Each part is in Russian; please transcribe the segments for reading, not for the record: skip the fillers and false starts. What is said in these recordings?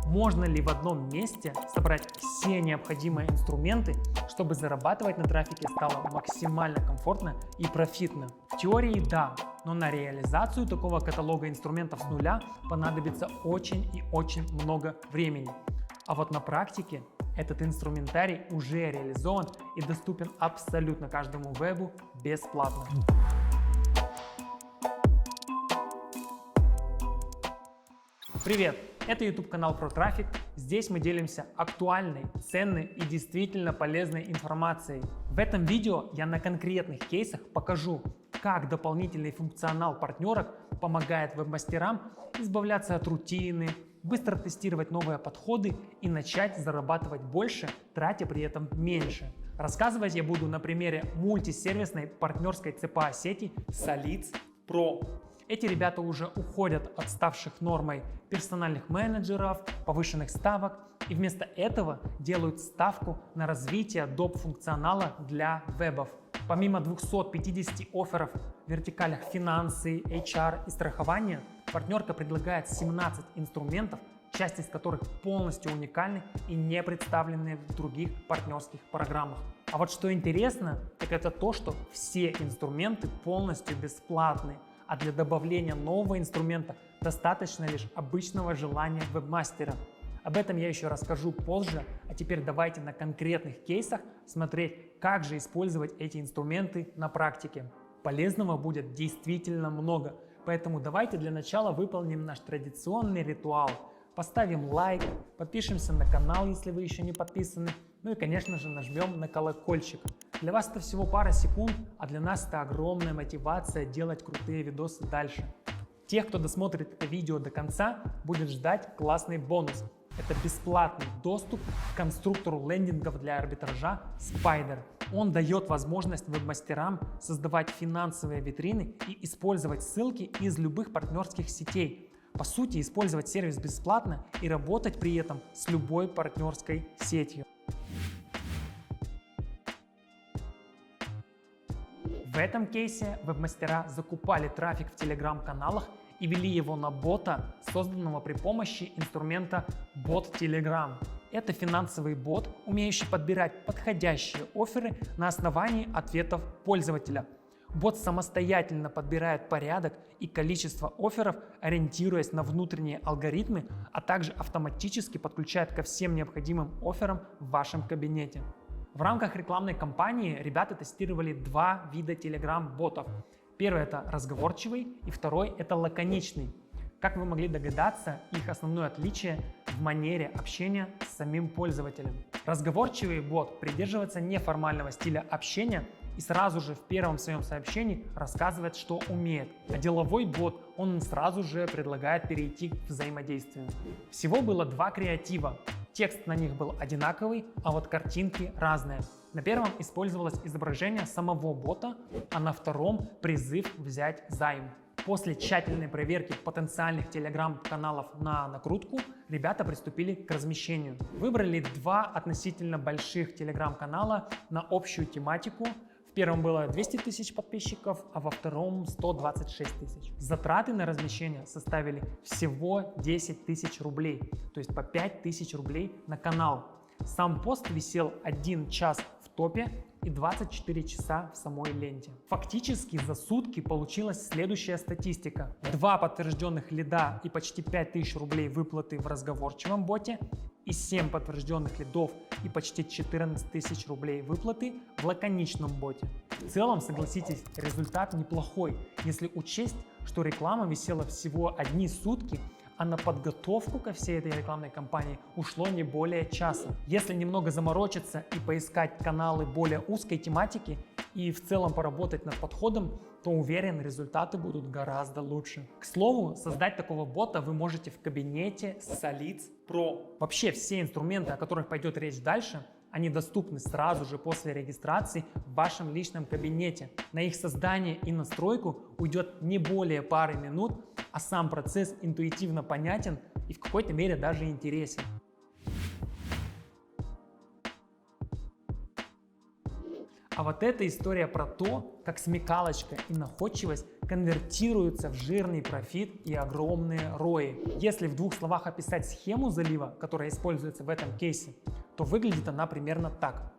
Можно ли в одном месте собрать все необходимые инструменты, чтобы зарабатывать на трафике стало максимально комфортно и профитно? В теории да, но на реализацию такого каталога инструментов с нуля понадобится очень и очень много времени. А вот на практике этот инструментарий уже реализован и доступен абсолютно каждому вебу бесплатно. Привет! Это YouTube канал про трафик. Здесь мы делимся актуальной, ценной и действительно полезной информацией. В этом видео я на конкретных кейсах покажу, как дополнительный функционал партнерок помогает веб-мастерам избавляться от рутины, быстро тестировать новые подходы и начать зарабатывать больше, тратя при этом меньше. Рассказывать я буду на примере мультисервисной партнерской ЦПА сети Solidz Pro. Эти ребята уже уходят от ставших нормой персональных менеджеров, повышенных ставок и вместо этого делают ставку на развитие доп. Функционала для вебов. Помимо 250 офферов в вертикалях финансы, HR и страхование, партнерка предлагает 17 инструментов, часть из которых полностью уникальны и не представлены в других партнерских программах. А вот что интересно, так это то, что все инструменты полностью бесплатны. А для добавления нового инструмента достаточно лишь обычного желания вебмастера. Об этом я еще расскажу позже, а теперь давайте на конкретных кейсах смотреть, как же использовать эти инструменты на практике. Полезного будет действительно много, поэтому давайте для начала выполним наш традиционный ритуал. Поставим лайк, подпишемся на канал, если вы еще не подписаны, ну и конечно же нажмем на колокольчик. Для вас это всего пара секунд, а для нас это огромная мотивация делать крутые видосы дальше. Тех, кто досмотрит это видео до конца, будет ждать классный бонус. Это бесплатный доступ к конструктору лендингов для арбитража Spider. Он дает возможность веб-мастерам создавать финансовые витрины и использовать ссылки из любых партнерских сетей. По сути, использовать сервис бесплатно и работать при этом с любой партнерской сетью. В этом кейсе веб-мастера закупали трафик в телеграм-каналах и вели его на бота, созданного при помощи инструмента Bot Telegram. Это финансовый бот, умеющий подбирать подходящие офферы на основании ответов пользователя. Бот самостоятельно подбирает порядок и количество офферов, ориентируясь на внутренние алгоритмы, а также автоматически подключает ко всем необходимым офферам в вашем кабинете. В рамках рекламной кампании ребята тестировали два вида Telegram-ботов. Первый — это разговорчивый, и второй — это лаконичный. Как вы могли догадаться, их основное отличие в манере общения с самим пользователем. Разговорчивый бот придерживается неформального стиля общения и сразу же в первом своем сообщении рассказывает, что умеет. А деловой бот, он сразу же предлагает перейти к взаимодействию. Всего было два креатива. Текст на них был одинаковый, а вот картинки разные. На первом использовалось изображение самого бота, а на втором призыв взять займ. После тщательной проверки потенциальных телеграм-каналов на накрутку, ребята приступили к размещению. Выбрали два относительно больших телеграм-канала на общую тематику. В первом было 200 тысяч подписчиков, а во втором 126 тысяч. Затраты на размещение составили всего 10 тысяч рублей, то есть по 5 тысяч рублей на канал. Сам пост висел 1 час в топе и 24 часа в самой ленте. Фактически за сутки получилась следующая статистика. 2 подтвержденных лида и почти 5000 рублей выплаты в разговорчивом боте и 7 подтвержденных лидов и почти 14 тысяч рублей выплаты в лаконичном боте. В целом, согласитесь, результат неплохой, если учесть, что реклама висела всего 1 сутки, а на подготовку ко всей этой рекламной кампании ушло не более часа. Если немного заморочиться и поискать каналы более узкой тематики и в целом поработать над подходом, то уверен, результаты будут гораздо лучше. К слову, создать такого бота вы можете в кабинете Solidz Pro. Вообще все инструменты, о которых пойдет речь дальше, они доступны сразу же после регистрации в вашем личном кабинете. На их создание и настройку уйдет не более пары минут, а сам процесс интуитивно понятен и в какой-то мере даже интересен. А вот эта история про то, как смекалочка и находчивость конвертируются в жирный профит и огромные ROI. Если в двух словах описать схему залива, которая используется в этом кейсе, то выглядит она примерно так.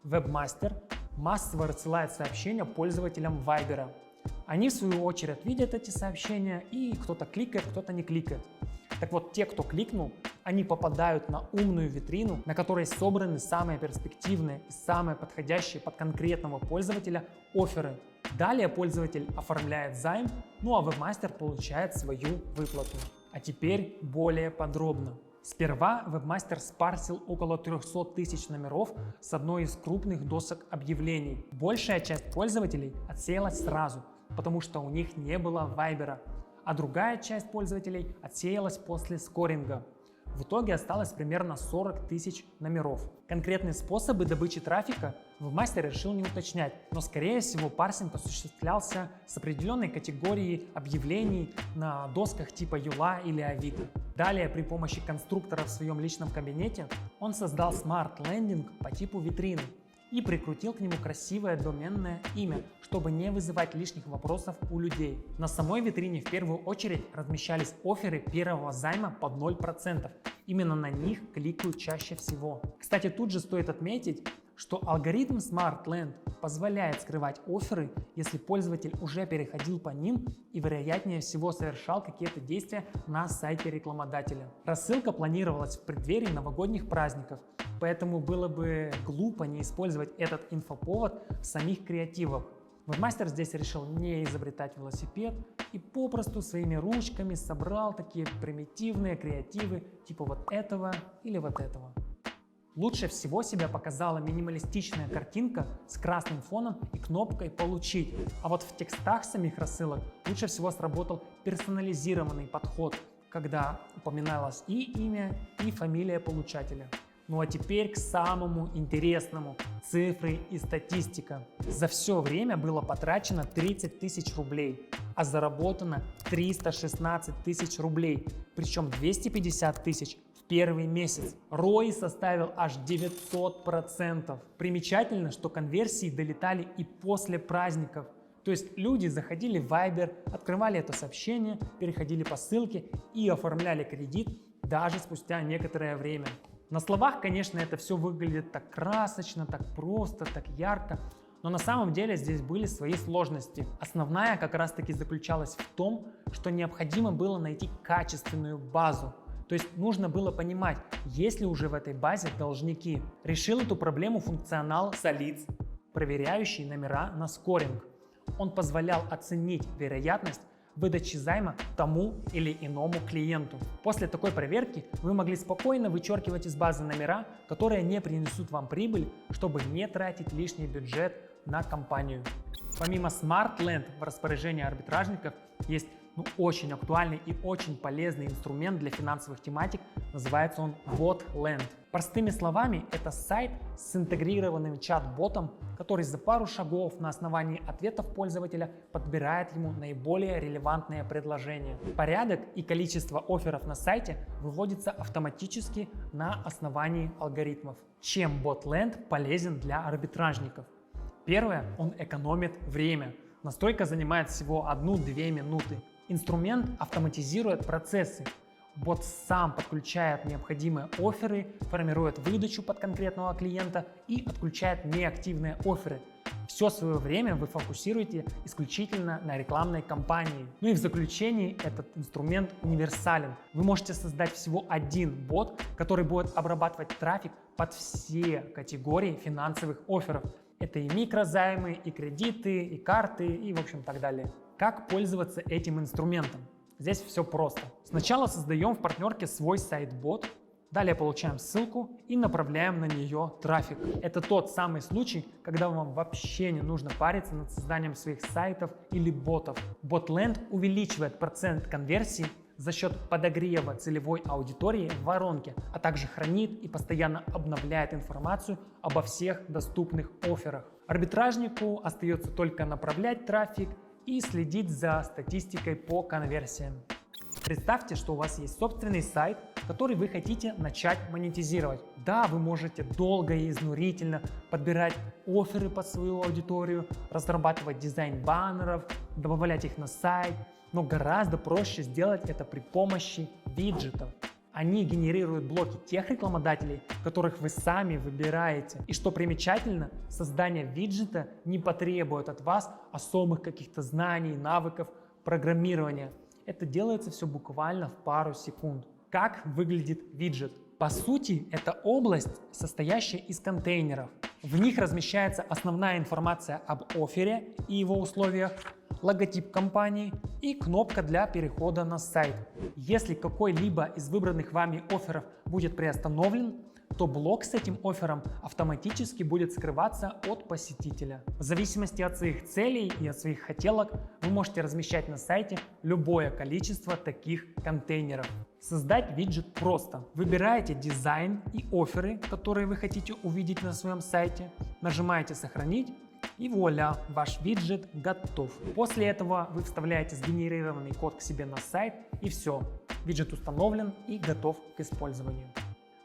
Вебмастер массово рассылает сообщения пользователям Viber. Они в свою очередь видят эти сообщения, и кто-то кликает, кто-то не кликает. Так вот, те, кто кликнул, они попадают на умную витрину, на которой собраны самые перспективные и самые подходящие под конкретного пользователя офферы. Далее пользователь оформляет займ, ну а вебмастер получает свою выплату. А теперь более подробно. Сперва вебмастер спарсил около 300 тысяч номеров с одной из крупных досок объявлений. Большая часть пользователей отсеялась сразу, потому что у них не было вайбера, а другая часть пользователей отсеялась после скоринга. В итоге осталось примерно 40 тысяч номеров. Конкретные способы добычи трафика вебмастер решил не уточнять, но скорее всего парсинг осуществлялся с определенной категорией объявлений на досках типа Юла или Авито. Далее при помощи конструктора в своем личном кабинете он создал смарт-лендинг по типу витрины и прикрутил к нему красивое доменное имя, чтобы не вызывать лишних вопросов у людей. На самой витрине в первую очередь размещались офферы первого займа под 0%. Именно на них кликают чаще всего. Кстати, тут же стоит отметить, что алгоритм SmartLand позволяет скрывать офферы, если пользователь уже переходил по ним и вероятнее всего совершал какие-то действия на сайте рекламодателя. Рассылка планировалась в преддверии новогодних праздников, поэтому было бы глупо не использовать этот инфоповод в самих креативах. Вебмастер здесь решил не изобретать велосипед и попросту своими ручками собрал такие примитивные креативы типа вот этого или вот этого. Лучше всего себя показала минималистичная картинка с красным фоном и кнопкой «Получить». А вот в текстах самих рассылок лучше всего сработал персонализированный подход, когда упоминалось и имя, и фамилия получателя. Ну а теперь к самому интересному – цифры и статистика. За все время было потрачено 30 тысяч рублей, а заработано 316 тысяч рублей, причем 250 тысяч в первый месяц. ROI составил аж 900%. Примечательно, что конверсии долетали и после праздников. То есть люди заходили в Viber, открывали это сообщение, переходили по ссылке и оформляли кредит даже спустя некоторое время. На словах, конечно, это все выглядит так красочно, так просто, так ярко, но на самом деле здесь были свои сложности. Основная как раз таки заключалась в том, что необходимо было найти качественную базу. То есть нужно было понимать, есть ли уже в этой базе должники. Решил эту проблему функционал Solids, проверяющий номера на скоринг. Он позволял оценить вероятность выдачи займа тому или иному клиенту. После такой проверки вы могли спокойно вычеркивать из базы номера, которые не принесут вам прибыль, чтобы не тратить лишний бюджет на компанию. Помимо SmartLand в распоряжении арбитражников есть очень актуальный и очень полезный инструмент для финансовых тематик, называется он BotLand. Простыми словами, это сайт с интегрированным чат-ботом, который за пару шагов на основании ответов пользователя подбирает ему наиболее релевантные предложения. Порядок и количество офферов на сайте выводится автоматически на основании алгоритмов. Чем BotLand полезен для арбитражников? Первое, он экономит время. Настройка занимает всего 1-2 минуты. Инструмент автоматизирует процессы. Бот сам подключает необходимые офферы, формирует выдачу под конкретного клиента и отключает неактивные офферы. Все свое время вы фокусируете исключительно на рекламной кампании. Ну и в заключении этот инструмент универсален. Вы можете создать всего один бот, который будет обрабатывать трафик под все категории финансовых офферов. Это и микрозаймы, и кредиты, и карты, и в общем так далее. Как пользоваться этим инструментом? Здесь все просто. Сначала создаем в партнерке свой сайт-бот, далее получаем ссылку и направляем на нее трафик. Это тот самый случай, когда вам вообще не нужно париться над созданием своих сайтов или ботов. BotLand увеличивает процент конверсии за счет подогрева целевой аудитории в воронке, а также хранит и постоянно обновляет информацию обо всех доступных офферах. Арбитражнику остается только направлять трафик и следить за статистикой по конверсиям. Представьте, что у вас есть собственный сайт, который вы хотите начать монетизировать. Да, вы можете долго и изнурительно подбирать офферы под свою аудиторию, разрабатывать дизайн баннеров, добавлять их на сайт, но гораздо проще сделать это при помощи виджетов. Они генерируют блоки тех рекламодателей, которых вы сами выбираете. И что примечательно, создание виджета не потребует от вас особых каких-то знаний, навыков программирования. Это делается все буквально в пару секунд. Как выглядит виджет? По сути, это область, состоящая из контейнеров. В них размещается основная информация об оффере и его условиях, логотип компании и кнопка для перехода на сайт. Если какой-либо из выбранных вами офферов будет приостановлен, то блок с этим оффером автоматически будет скрываться от посетителя. В зависимости от своих целей и от своих хотелок вы можете размещать на сайте любое количество таких контейнеров. Создать виджет просто. Выбираете дизайн и офферы, которые вы хотите увидеть на своем сайте, нажимаете «Сохранить», и вуаля, ваш виджет готов. После этого вы вставляете сгенерированный код к себе на сайт, и все, виджет установлен и готов к использованию.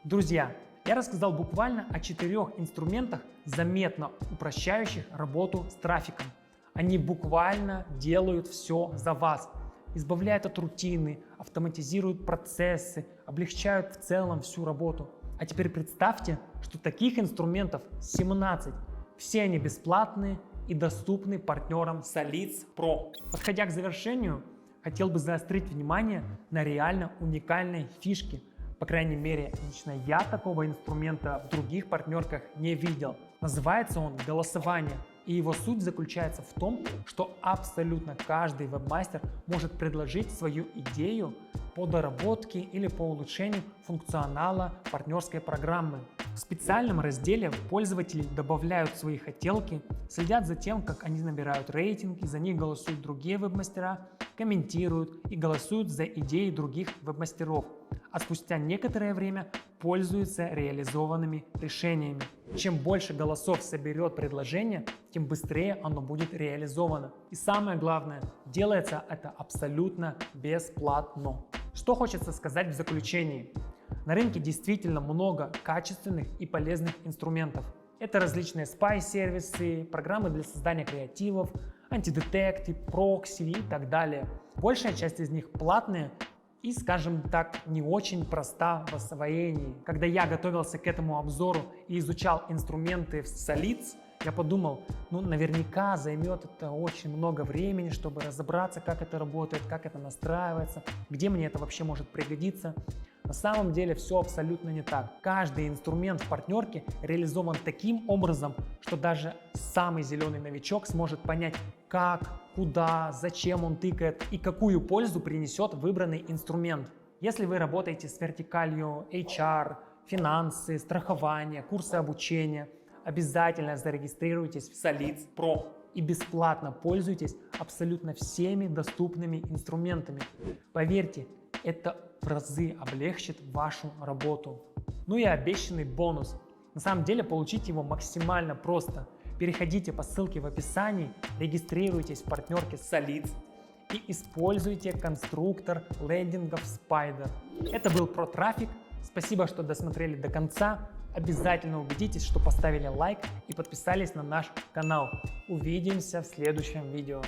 Друзья, я рассказал буквально о 4 инструментах, заметно упрощающих работу с трафиком. Они буквально делают все за вас, избавляют от рутины, автоматизируют процессы, облегчают в целом всю работу. А теперь представьте, что таких инструментов 17. Все они бесплатные и доступны партнерам Solids Pro. Подходя к завершению, хотел бы заострить внимание на реально уникальной фишке. По крайней мере, лично я такого инструмента в других партнерках не видел. Называется он голосование. И его суть заключается в том, что абсолютно каждый вебмастер может предложить свою идею по доработке или по улучшению функционала партнерской программы. В специальном разделе пользователи добавляют свои хотелки, следят за тем, как они набирают рейтинг, и за них голосуют другие вебмастера, комментируют и голосуют за идеи других вебмастеров, а спустя некоторое время пользуются реализованными решениями. Чем больше голосов соберет предложение, тем быстрее оно будет реализовано. И самое главное, делается это абсолютно бесплатно. Что хочется сказать в заключении? На рынке действительно много качественных и полезных инструментов. Это различные спай-сервисы, программы для создания креативов, антидетекты, прокси и так далее. Большая часть из них платные и, скажем так, не очень проста в освоении. Когда я готовился к этому обзору и изучал инструменты в Solids, я подумал, наверняка займет это очень много времени, чтобы разобраться, как это работает, как это настраивается, где мне это вообще может пригодиться. На самом деле все абсолютно не так. Каждый инструмент в партнерке реализован таким образом, что даже самый зеленый новичок сможет понять, как, куда, зачем он тыкает и какую пользу принесет выбранный инструмент. Если вы работаете с вертикалью HR, финансы, страхование, курсы обучения, обязательно зарегистрируйтесь в Solids Pro и бесплатно пользуйтесь абсолютно всеми доступными инструментами. Поверьте, это в разы облегчит вашу работу. И обещанный бонус. На самом деле получить его максимально просто. Переходите по ссылке в описании, регистрируйтесь в партнерке Solids и используйте конструктор лендингов Spider. Это был ProTraffic. Спасибо, что досмотрели до конца. Обязательно убедитесь, что поставили лайк и подписались на наш канал. Увидимся в следующем видео.